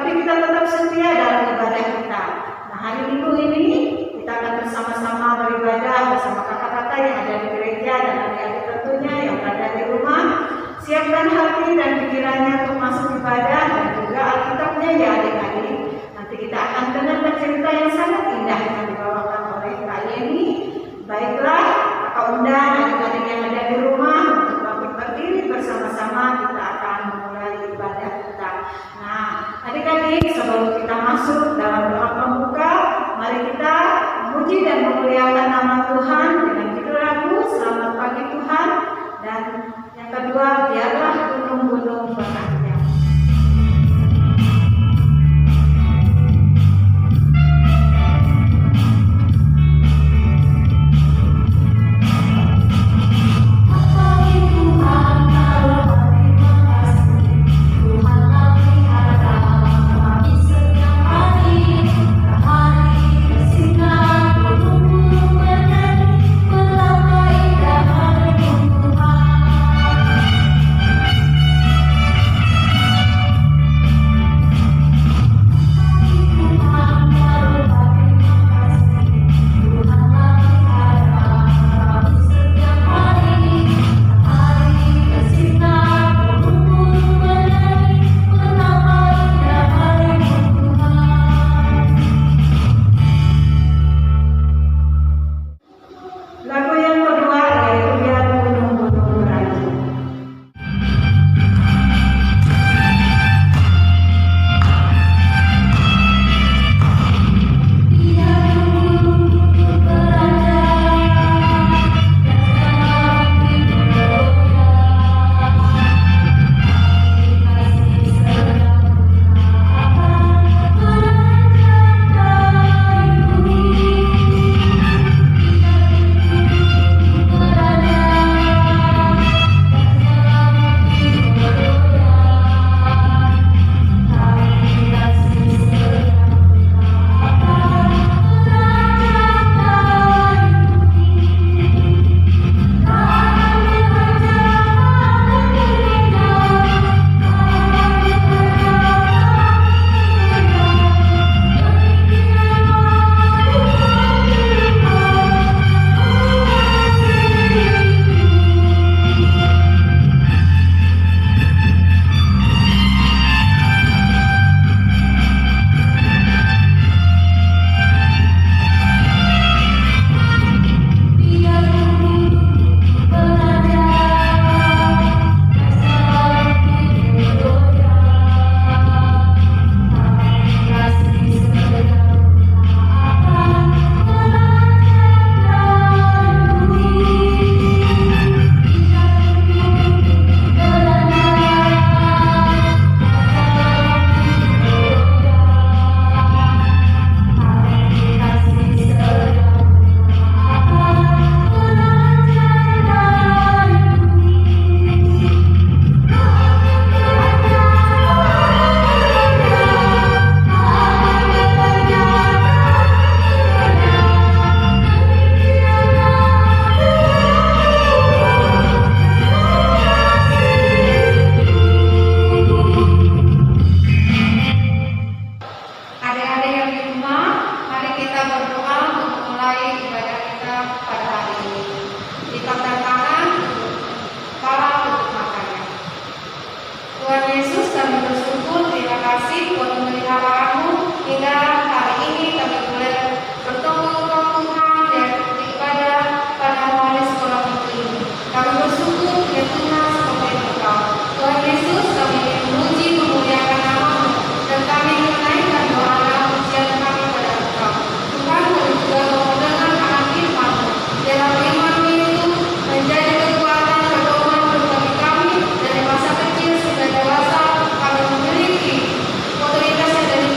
tapi kita tetap setia dalam ibadah kita. Nah, hari Minggu ini kita akan bersama-sama beribadah bersama kakak-kakak yang ada di gereja dan adik-adik tentunya yang berada di rumah. Siapkan hati dan pikirannya untuk masuk ibadah dan juga Alkitabnya ya adik-adik. Nanti kita akan dengar cerita yang sangat indah yang dibawakan oleh Kak Yeni. Baiklah, Kakak undang adik-adik yang ada di rumah untuk bangkit berdiri bersama-sama, kita akan memulai ibadah kita. Nah, adik-adik, sebelum kita masuk dalam doa pembuka, mari kita memuji dan memuliakan nama Tuhan dengan judul lagu Selamat Pagi Tuhan, dan yang kedua, biarlah gunung-gunung berkata. Dari masa kecil sudah dewasa, kami memiliki otoritas yang dari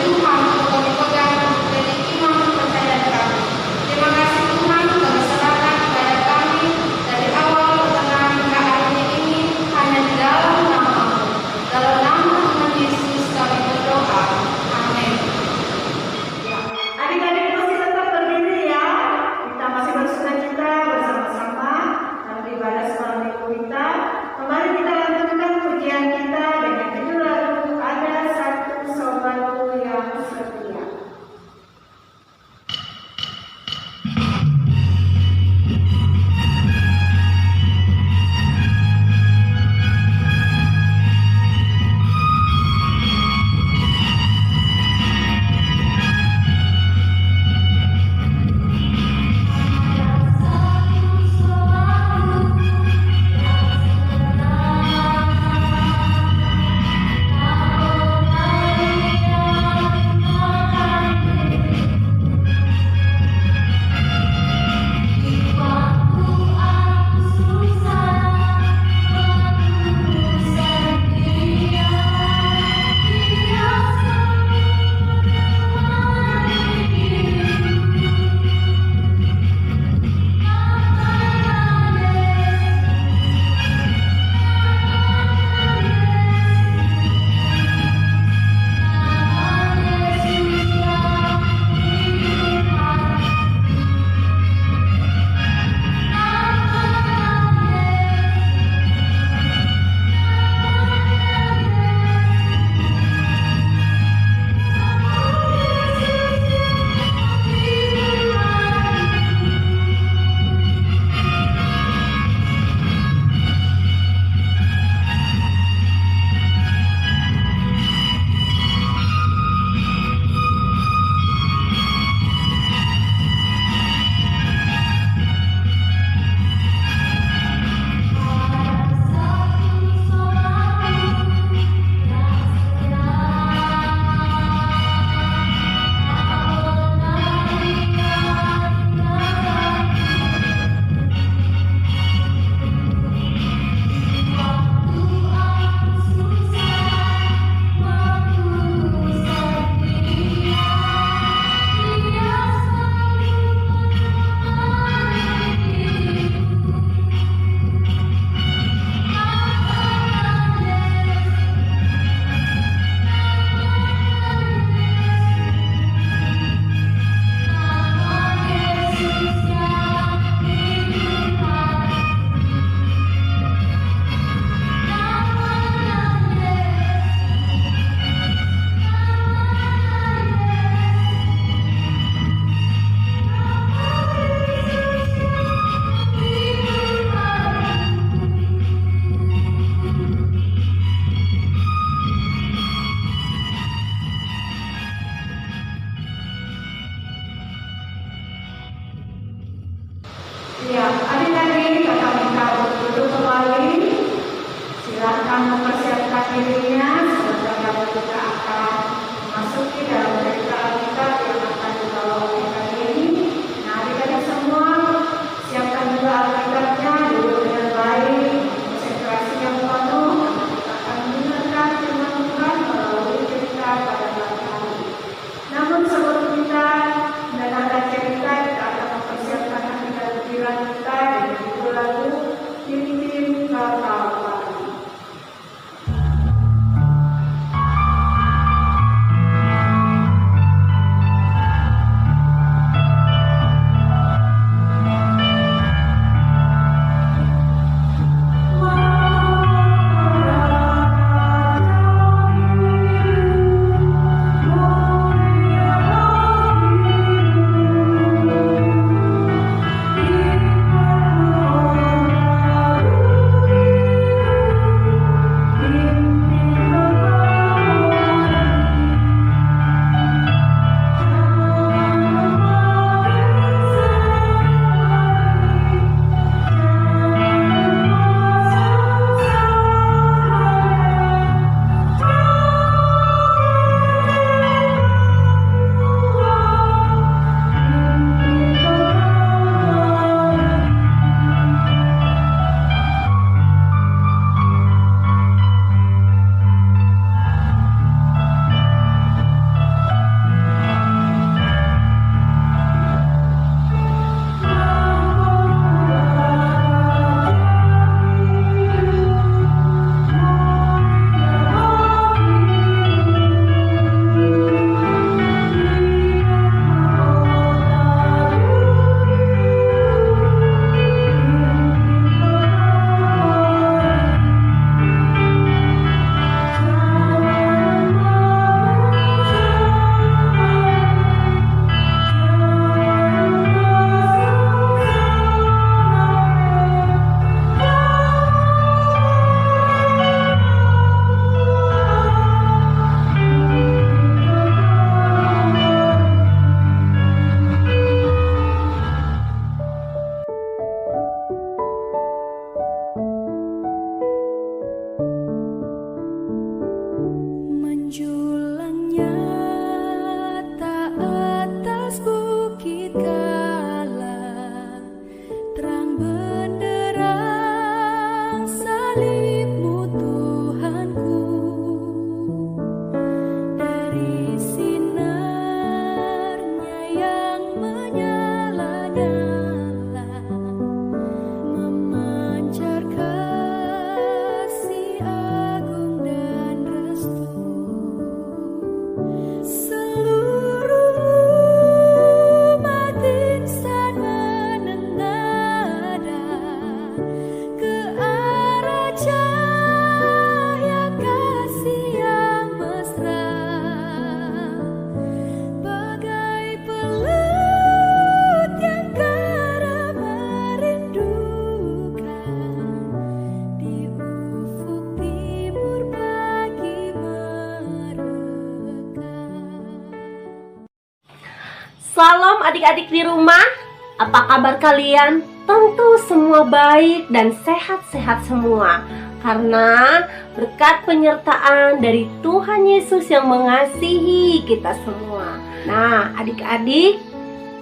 adik-adik di rumah, apa kabar kalian? Tentu semua baik dan sehat-sehat semua, karena berkat penyertaan dari Tuhan Yesus yang mengasihi kita semua. Nah, adik-adik,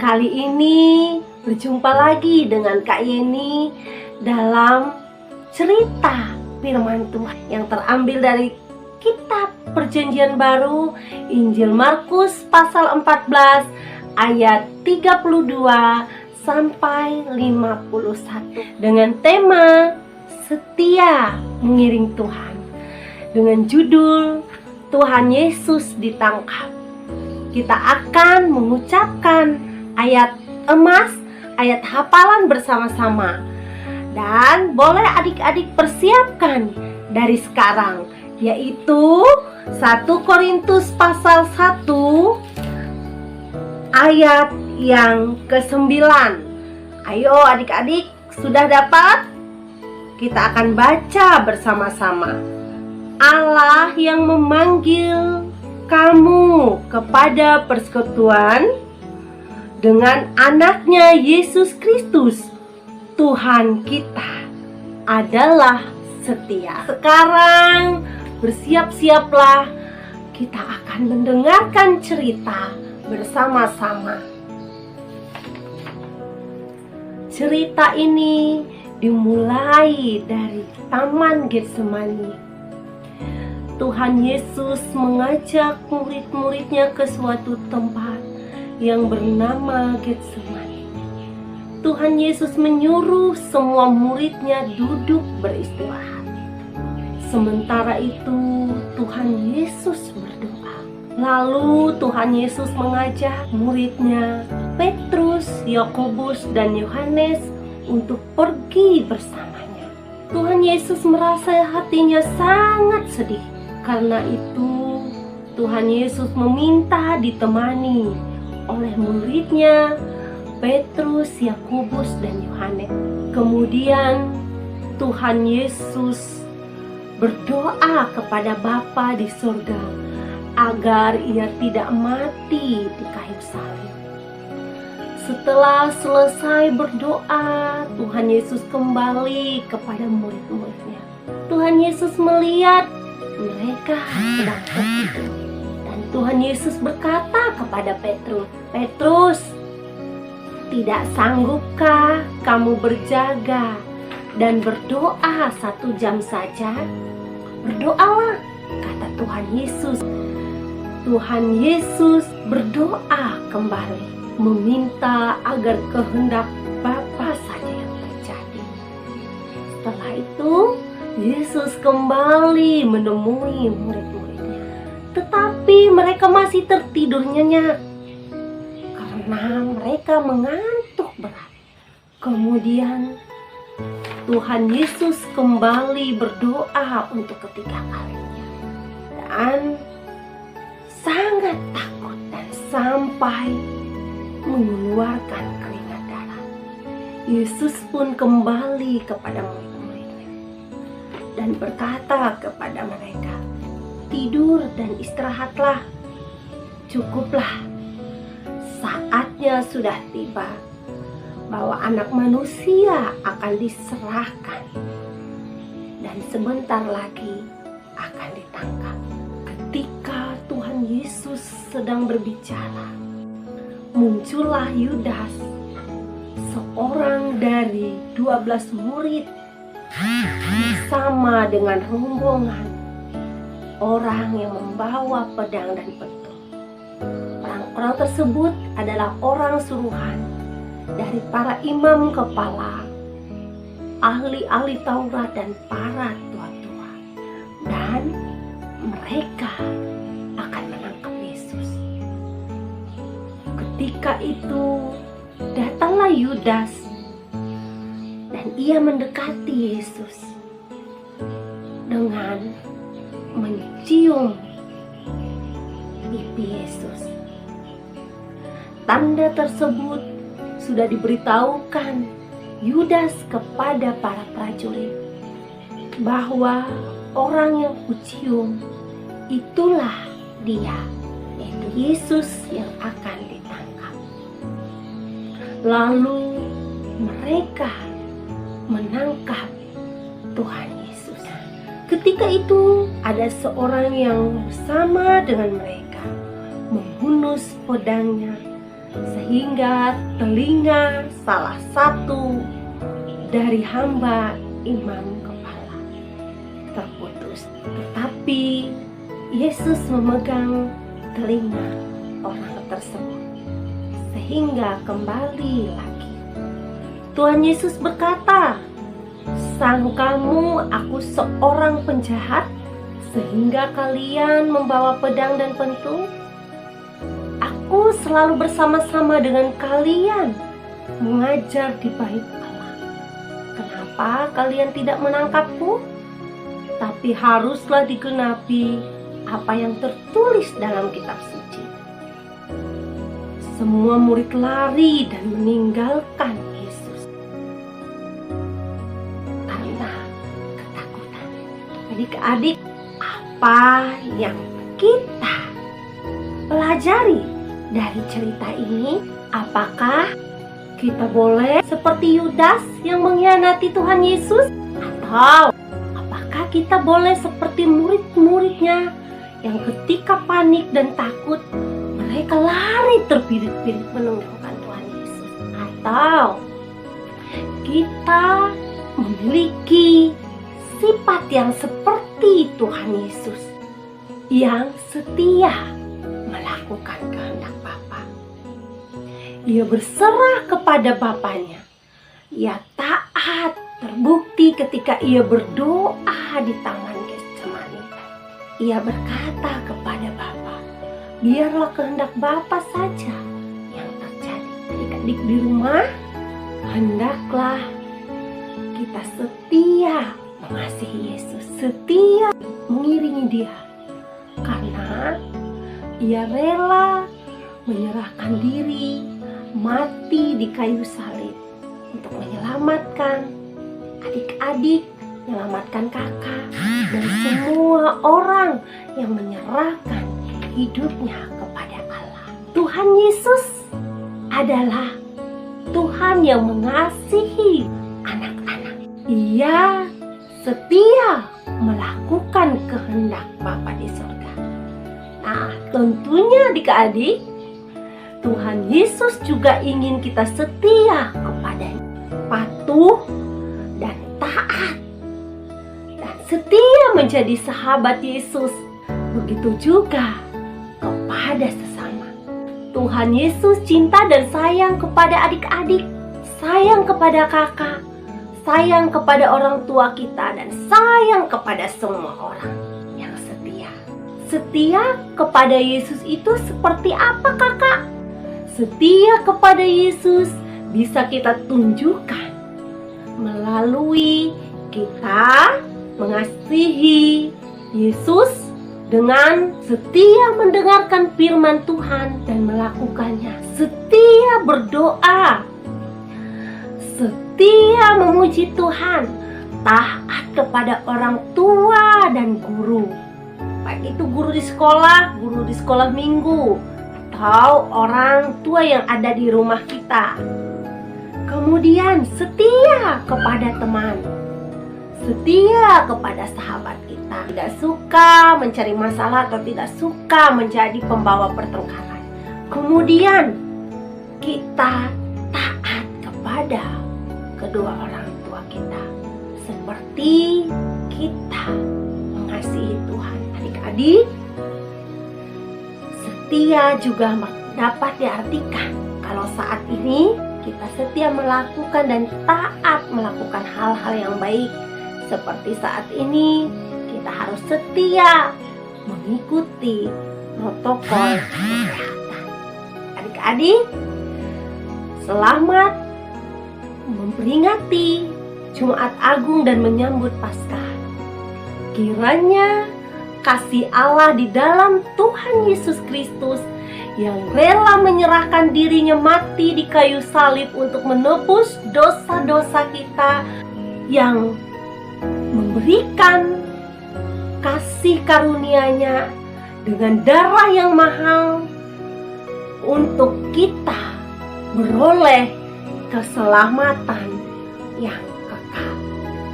kali ini berjumpa lagi dengan Kak Yeni dalam cerita firman Tuhan yang terambil dari kitab Perjanjian Baru, Injil Markus pasal 14 ayat 32 sampai 51 dengan tema setia mengiring Tuhan, dengan judul Tuhan Yesus ditangkap. Kita akan mengucapkan ayat emas, ayat hafalan bersama-sama, dan boleh adik-adik persiapkan dari sekarang, yaitu 1 Korintus pasal 1 ayat yang ke-9. Ayo adik-adik, sudah dapat? Kita akan baca bersama-sama. Allah yang memanggil kamu kepada persekutuan dengan anaknya Yesus Kristus, Tuhan kita adalah setia. Sekarang bersiap-siaplah, kita akan mendengarkan cerita bersama-sama. Cerita ini dimulai dari Taman Getsemani. Tuhan Yesus mengajak murid-muridnya ke suatu tempat yang bernama Getsemani. Tuhan Yesus menyuruh semua muridnya duduk beristirahat. Sementara itu, Tuhan Yesus berdoa. Lalu Tuhan Yesus mengajak muridnya, Petrus, Yakobus, dan Yohanes untuk pergi bersamanya. Tuhan Yesus merasa hatinya sangat sedih. Karena itu, Tuhan Yesus meminta ditemani oleh muridnya, Petrus, Yakobus, dan Yohanes. Kemudian Tuhan Yesus berdoa kepada Bapa di surga agar ia tidak mati di kayu salib. Setelah selesai berdoa, Tuhan Yesus kembali kepada murid-muridnya. Tuhan Yesus melihat mereka sedang tertidur, dan Tuhan Yesus berkata kepada Petrus, "Petrus, tidak sanggupkah kamu berjaga dan berdoa 1 jam saja? Berdoalah," kata Tuhan Yesus. Tuhan Yesus berdoa kembali, meminta agar kehendak Bapa saja yang terjadi. Setelah itu, Yesus kembali menemui murid-muridnya. Tetapi mereka masih tertidur nyenyak karena mereka mengantuk berat. Kemudian Tuhan Yesus kembali berdoa untuk ketiga kalinya dan sangat takut dan sampai mengeluarkan keringat darah. Yesus pun kembali kepada murid-muridnya dan berkata kepada mereka, "Tidur dan istirahatlah, cukuplah. Saatnya sudah tiba bahwa Anak Manusia akan diserahkan dan sebentar lagi akan ditangkap." Ketika Tuhan Yesus sedang berbicara, muncullah Yudas, seorang dari 12 murid, bersama dengan rombongan orang yang membawa pedang dan petung. Orang-orang tersebut adalah orang suruhan dari para imam kepala, ahli-ahli Taurat, dan para tua-tua. Dan mereka akan menangkap Yesus. Ketika itu datanglah Yudas dan ia mendekati Yesus dengan mencium pipi Yesus. Tanda tersebut sudah diberitahukan Yudas kepada para prajurit bahwa orang yang kucium itulah dia, yaitu Yesus yang akan ditangkap. Lalu mereka menangkap Tuhan Yesus. Ketika itu ada seorang yang bersama dengan mereka menghunus pedangnya, sehingga telinga salah satu dari hamba imam kepala terputus. Tetapi Yesus memegang telinga orang tersebut sehingga kembali lagi. Tuhan Yesus berkata, "Sangkamu aku seorang penjahat sehingga kalian membawa pedang dan pentung? Aku selalu bersama-sama dengan kalian mengajar di bait Allah. Kenapa kalian tidak menangkapku? Tapi haruslah digenapi apa yang tertulis dalam kitab suci." Semua murid lari dan meninggalkan Yesus karena ketakutan. Adik-adik, apa yang kita pelajari dari cerita ini? Apakah kita boleh seperti Yudas yang mengkhianati Tuhan Yesus? Atau apakah kita boleh seperti murid-muridnya yang ketika panik dan takut mereka lari terbirit-birit menunggukan Tuhan Yesus? Atau kita memiliki sifat yang seperti Tuhan Yesus yang setia melakukan kehendak Bapa? Ia berserah kepada Bapanya. Ia taat, terbukti ketika ia berdoa di Taman Getsemani. Ia berkata kepada Bapa, "Biarlah kehendak Bapa saja yang terjadi." Adik-adik di rumah, hendaklah kita setia mengasihi Yesus, setia mengiringi Dia, karena Ia rela menyerahkan diri, mati di kayu salib untuk menyelamatkan adik-adik, menyelamatkan kakak, dan semua orang yang menyerahkan hidupnya kepada Allah. Tuhan Yesus adalah Tuhan yang mengasihi anak-anak. Ia setia melakukan kehendak Bapa di surga. Nah, tentunya adik-adik, Tuhan Yesus juga ingin kita setia kepadanya, patuh dan taat, dan setia menjadi sahabat Yesus. Begitu juga kepada sesama. Tuhan Yesus cinta dan sayang kepada adik-adik, sayang kepada kakak, sayang kepada orang tua kita, dan sayang kepada semua orang yang setia. Setia kepada Yesus itu seperti apa, kakak? Setia kepada Yesus bisa kita tunjukkan melalui kita mengasihi Yesus dengan setia mendengarkan firman Tuhan dan melakukannya, setia berdoa, setia memuji Tuhan, taat kepada orang tua dan guru, baik itu guru di sekolah minggu, atau orang tua yang ada di rumah kita. Kemudian setia kepada teman, setia kepada sahabat kita, tidak suka mencari masalah atau tidak suka menjadi pembawa pertengkaran. Kemudian kita taat kepada kedua orang tua kita seperti kita mengasihi Tuhan. Adik-adik, setia juga dapat diartikan kalau saat ini kita setia melakukan dan taat melakukan hal-hal yang baik. Seperti saat ini kita harus setia mengikuti protokol kesehatan. Adik-adik, selamat memperingati Jumat Agung dan menyambut Paskah. Kiranya kasih Allah di dalam Tuhan Yesus Kristus yang rela menyerahkan dirinya mati di kayu salib untuk menebus dosa-dosa kita, yang memberikan kasih karunia-Nya dengan darah yang mahal untuk kita beroleh keselamatan yang kekal.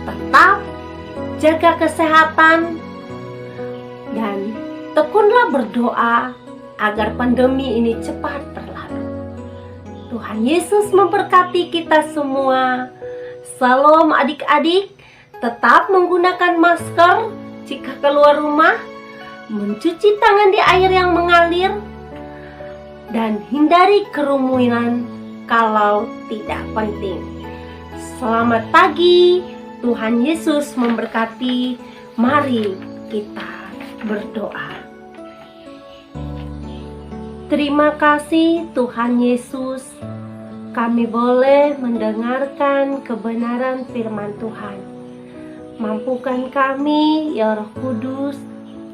Tetap jaga kesehatan dan tekunlah berdoa agar pandemi ini cepat berlalu. Tuhan Yesus memberkati kita semua. Salam adik-adik, tetap menggunakan masker jika keluar rumah, mencuci tangan di air yang mengalir, dan hindari kerumunan kalau tidak penting. Selamat pagi, Tuhan Yesus memberkati. Mari kita berdoa. Terima kasih Tuhan Yesus, kami boleh mendengarkan kebenaran firman Tuhan. Mampukan kami, ya Roh Kudus,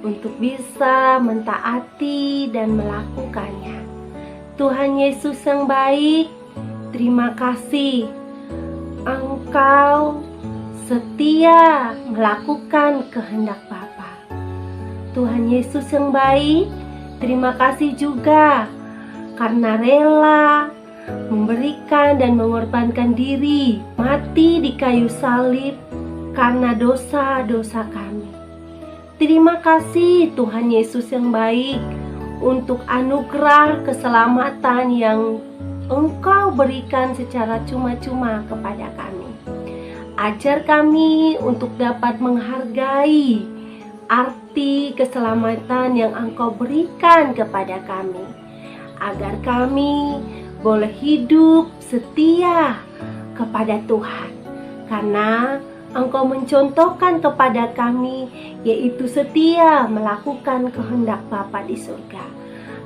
untuk bisa mentaati dan melakukannya. Tuhan Yesus yang baik, terima kasih Engkau setia melakukan kehendak Bapa. Tuhan Yesus yang baik, terima kasih juga karena rela memberikan dan mengorbankan diri, mati di kayu salib karena dosa-dosa kami. Terima kasih Tuhan Yesus yang baik untuk anugerah keselamatan yang Engkau berikan secara cuma-cuma kepada kami. Ajar kami untuk dapat menghargai arti keselamatan yang Engkau berikan kepada kami, agar kami boleh hidup setia kepada Tuhan, karena Engkau mencontohkan kepada kami, yaitu setia melakukan kehendak Bapa di surga.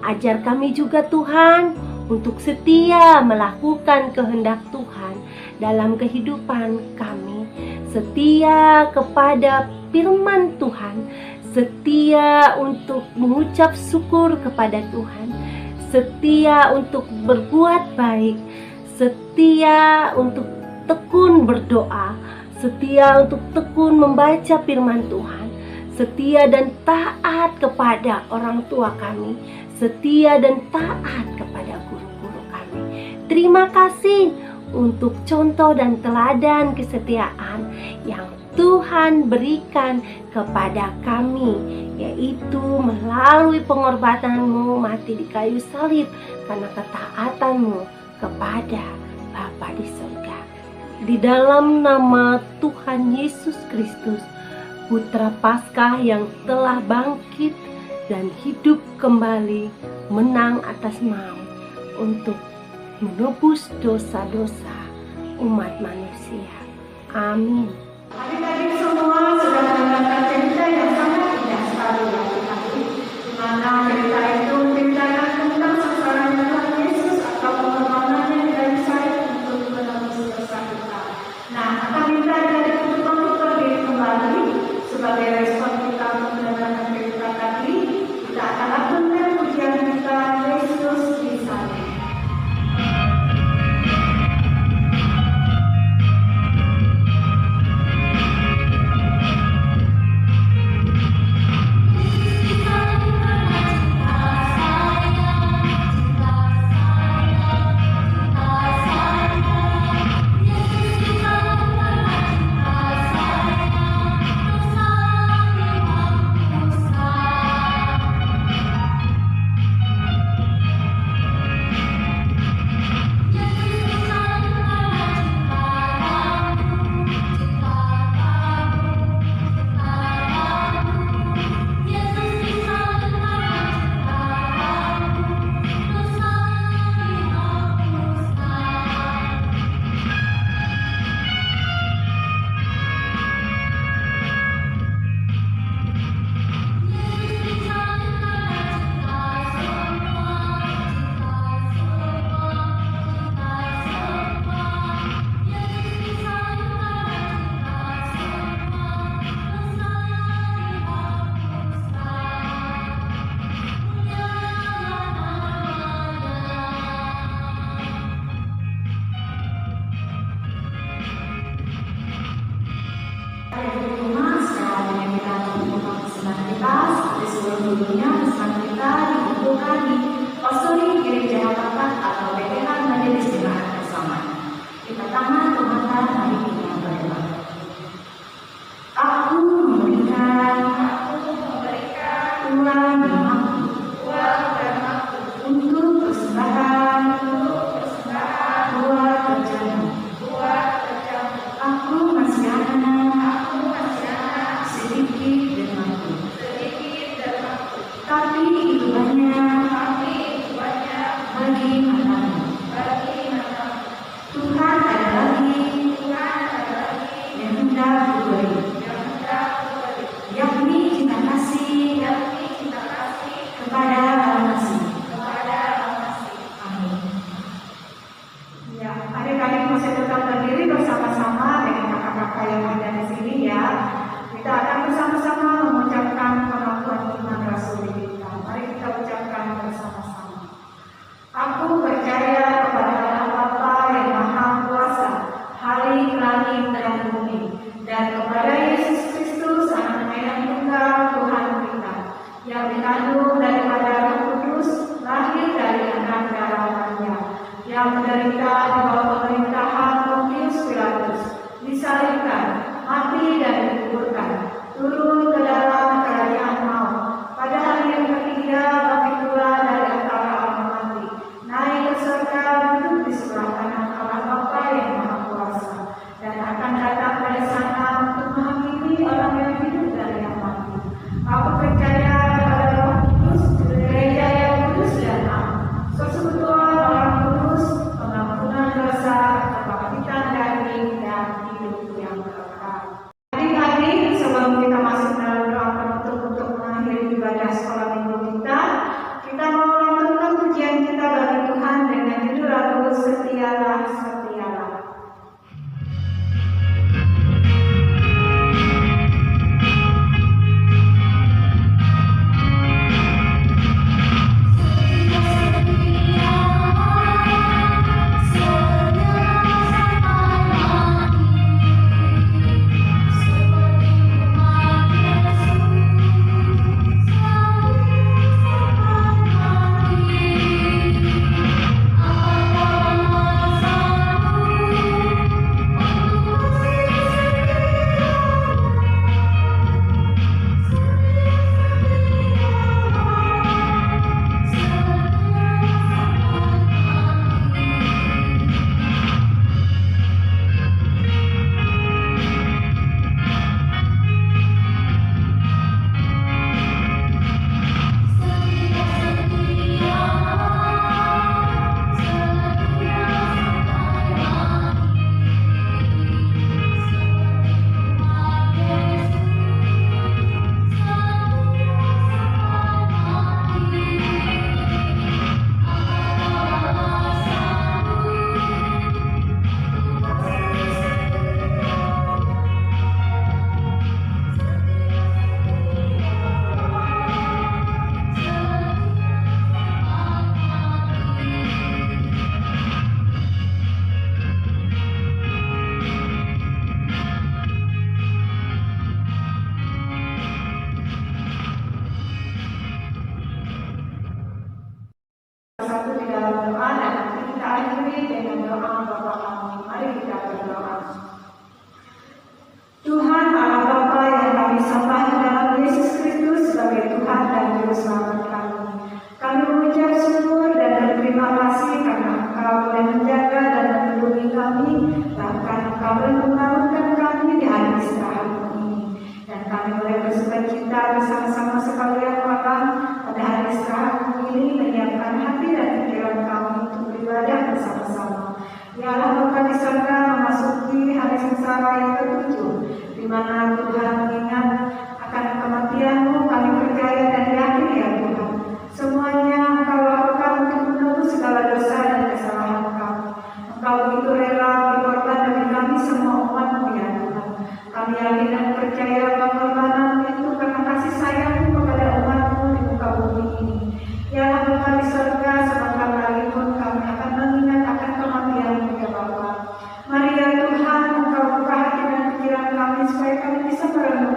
Ajar kami juga Tuhan untuk setia melakukan kehendak Tuhan dalam kehidupan kami, setia kepada firman Tuhan, setia untuk mengucap syukur kepada Tuhan, setia untuk berbuat baik, setia untuk tekun berdoa, setia untuk tekun membaca firman Tuhan, setia dan taat kepada orang tua kami, setia dan taat kepada guru-guru kami. Terima kasih untuk contoh dan teladan kesetiaan yang Tuhan berikan kepada kami, yaitu melalui pengorbanan-Mu mati di kayu salib karena ketaatan-Mu kepada Bapa di surga. Di dalam nama Tuhan Yesus Kristus, Putra Paskah yang telah bangkit dan hidup kembali, menang atas maut untuk menebus dosa-dosa umat manusia. Amin. Adik-adik semua sudah mendengarkan cerita yang sangat indah sekali ya adik-adik, di mana cerita itu menceritakan tentang sasaran Tuhan Yesus atau pengorbanannya di kayu salib untuk menebus dosa kita. Nah, akan minta adik-adik untuk bangkit berdiri kembali sebagai respon kita untuk mendengarkan cerita tadi. Kita akan lakukan pujian kita Yesus di salib. Sebelumnya pesan kita dibukukan di Pastori Gereja Harapan atau BPH Majelis Jemaat Bersama. Tuhan dan mampu untuk persembahan buat kerjaan. Aku masih anak, sedikit dan mampu. Tapi itu banyak bagi matamu. Tuhan ada lagi yang hendak kuberi, yakni cinta kasih kepada Al-Masih. Amin. Ya, adik-adik masih tetap berdiri bersama-sama dengan kakak-kakak yang ada di sini ya. Kita akan bersama-sama mengucapkan pengakuan iman rasuli kita. Mari kita ucapkan bersama-sama. Aku percaya kepada Allah Bapa yang Maha Kuasa, Khalik langit dan bumi, dan kepada Yesus Kristus, Anak yang tunggal Tuhan kita, yang dikandung daripada Roh Kudus, lahir dari anak darah Maria, yang menderita di bawah pemerintahan Pontius Pilatus, disalibkan, mati dan dikuburkan, turun ke dalam kerajaan maut, pada hari yang ketiga bangkit pula dari antara orang mati, naik ke surga, duduk di sebelah kanan Allah Bapa yang Maha Kuasa, dan akan datang pada sana untuk menghakimi orang yang hidup dan yang mati. Aku percaya kepada Roh Kudus, gereja yang kudus dan am, persekutuan orang kudus, pengampunan dosa, kebangkitan daging, dan hidup yang kekal. Adik-adik, sebelum kita masuk dalam doa penutup untuk mengakhiri ibadah sekolah minggu kita mau melantunkan pujian kita bagi Tuhan dengan judul lagu Setialah, Setialah. Satu di dalam doa dan nanti kita akhiri dengan doa Bapa kami. Mari kita berdoa. Tuhan Allah Bapa yang kami sembah di dalam Yesus Kristus sebagai Tuhan dan Juru Selamat kami. Kami mengucap syukur dan berterima kasih karena Engkau boleh menjaga dan melindungi kami, bahkan Engkau boleh membangunkan kami di hari istirahat ini. Dan kami boleh bersukacita bersama-sama sekalian Bapa pada hari istirahat ini, menyiapkan hati dan pikiran kami untuk beribadah bersama-sama. Ya Allah Bapa di surga, memasuki hari sengsara yang ketujuh, di mana Tuhan mengingat akan kematian-Mu. Kami percaya dan yakin ya Tuhan, semuanya Engkau lakukan untuk menebus segala dosa dan kesalahan kami. Engkau begitu rela berkorban bagi kami semua umat-Mu ya Tuhan. Kami yakin dan percaya bahwa pengorbanan itu karena kasih sayang-Mu kepada umat-Mu di muka bumi ini. Ya Allah Bapa di surga, sebentar lagi pun kami akan mengingat akan kematian-Mu ya Bapa. Mari ya Tuhan, Engkau buka hati dan pikiran kami supaya kami bisa merenung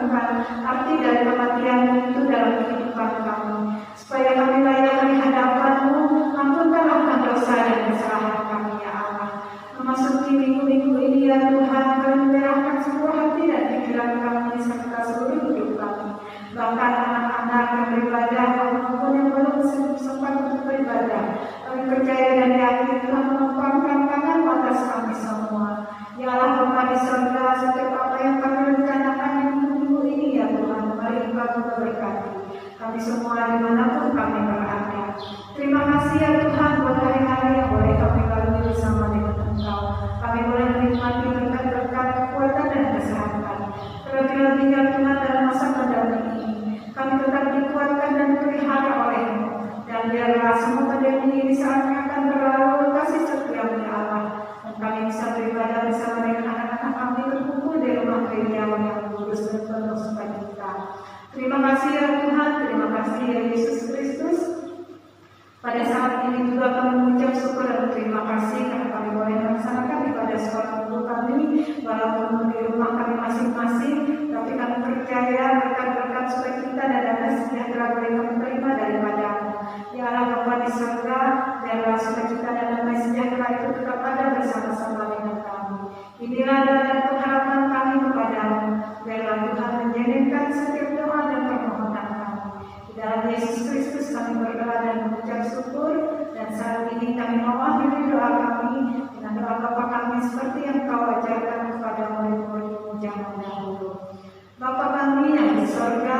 semua dimanapun kami berada. Terima kasih ya Tuhan buat hari-hari yang boleh kami lalui bersama dengan Engkau. Kami boleh menikmati berkat-berkat kekuatan dan kesehatan. Terlebih-lebihnya Tuhan dalam masa pandemi ini, kami tetap dikuatkan dan dipelihara oleh-Mu. Dan biarlah semua pandemi ini saatnya akan berlalu, kasih setia-Mu ya Allah. Dan kami bisa beribadah bersama dengan anak-anak kami berkumpul di rumah gereja yang kudus dan penuh sukacita. Terima kasih ya Tuhan, terima kasih ya Yesus Kristus. Pada saat ini juga kami mengucap syukur dan terima kasih karena kami boleh melaksanakan ibadah sekolah minggu kami walaupun di rumah kami masing-masing, tapi kami percaya berkat-berkat sukacita dan damai sejahtera boleh kami terima daripada-Mu. Ya Allah Bapa di surga, biarlah sukacita dan damai sejahtera itu tetap ada bersama-sama dengan kami. Inilah dan pengharapan kami kepada-Mu. Biarlah Tuhan menjadikan setiap doa dan permohonan kami. Di dalam Yesus Kristus kami berdoa dan mengucap syukur, dan saat ini kami mengakhiri doa kami dengan doa Bapa kami seperti yang Kau ajarkan kepada murid-murid-Mu zaman dahulu. Bapa kami yang di surga,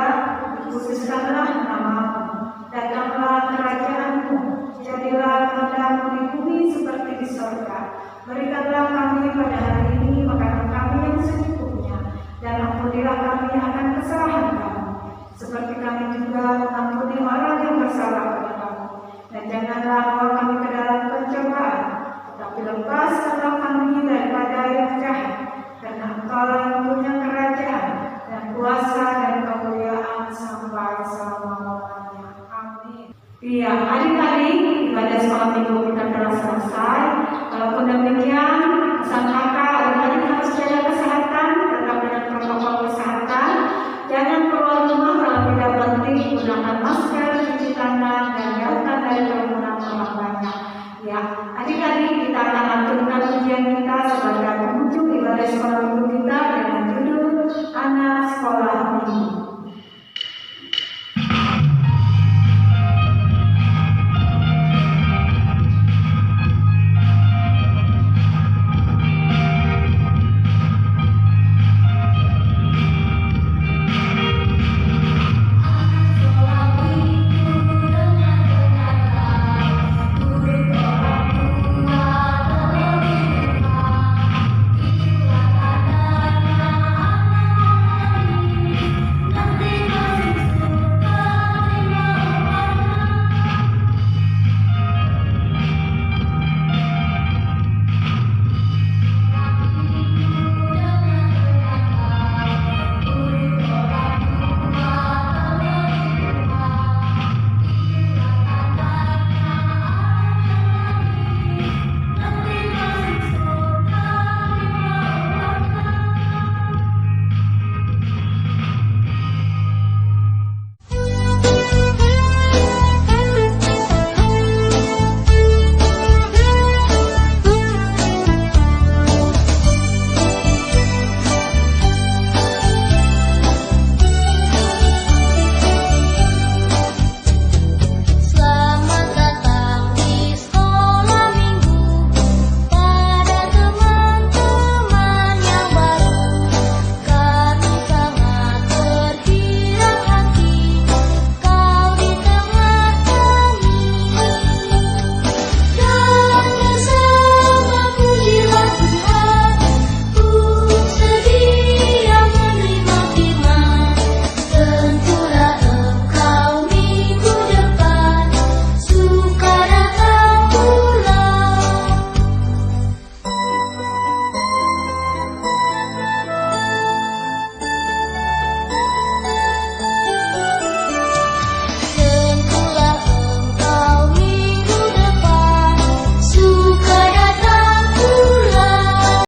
dikuduskanlah nama-Mu, datanglah kerajaan-Mu, jadilah kehendak-Mu di bumi seperti di surga. Berikanlah kami pada hari ini makanan kami yang secukupnya, dan ampunilah kami akan kesalahan kami, seperti kami juga mengampuni orang yang bersalah pada kami. Dan janganlah bawa kami ke dalam pencobaan, tetapi lepaskanlah kami daripada yang jahat, karena Engkau yang punya kerajaan dan kuasa dan kemuliaan sampai selama-lamanya. Amin. Iya, adik-adik, ibadah sekolah minggu kita telah selesai. Walaupun demikian, pesan kakak, adik-adik harus jaga kesehatan, tetap dengan protokol kesehatan. Jangan keluar rumah kalau tidak penting, gunakan masker, cuci tangan, dan jauhkan dari kerumunan orang banyak. Ya, adik-adik, kita akan aturkan ujian kita sebagai penghujung ibadah sekolah